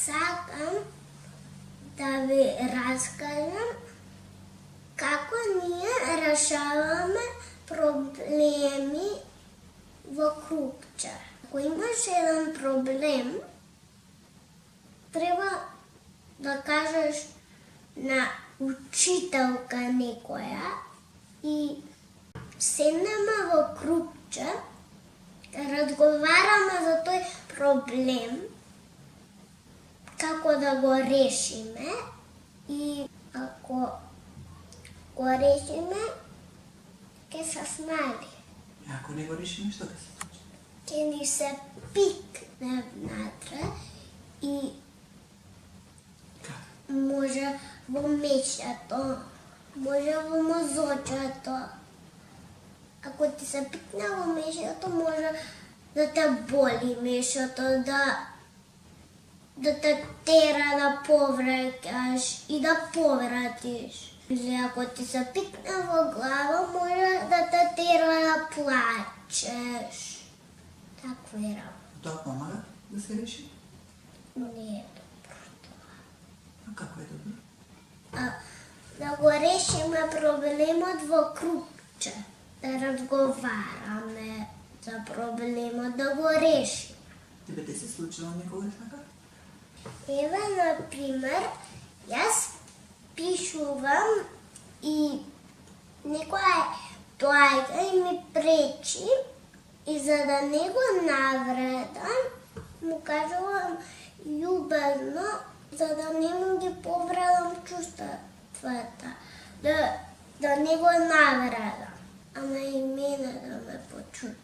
Сакам да ви раскажам како ние решаваме проблеми во Крупча. Ако имаш еден проблем, треба да кажеш на учителка некоја и седнеме во Крупча, разговараме за тој проблем, како да го решиме и ако го решиме, ќе се смали. Ако не го решиме, што ќе се случи? Ќе ни се пикне внатре и може во мештето, може во мозочето. Ако ти се пикне во мештето, може да те боли мештето, да те тера да повраќаш и да повратиш. Или ако ти се пикне во глава, може да те тера да плачеш. Такво е работа. Тоа помага да се реши? Не е добро тоа. А како е добро? Да го решиме проблемот во Крупче. Да разговараме за проблемот, да го решиме. Тебе те се случило некогаш така? Еве, например, јас пишувам и некој доаѓа и ми пречи и за да не го навредам, му кажувам љубезно, за да не му ги повредам чувствата, да не го навредам, ама и мене да ме почути.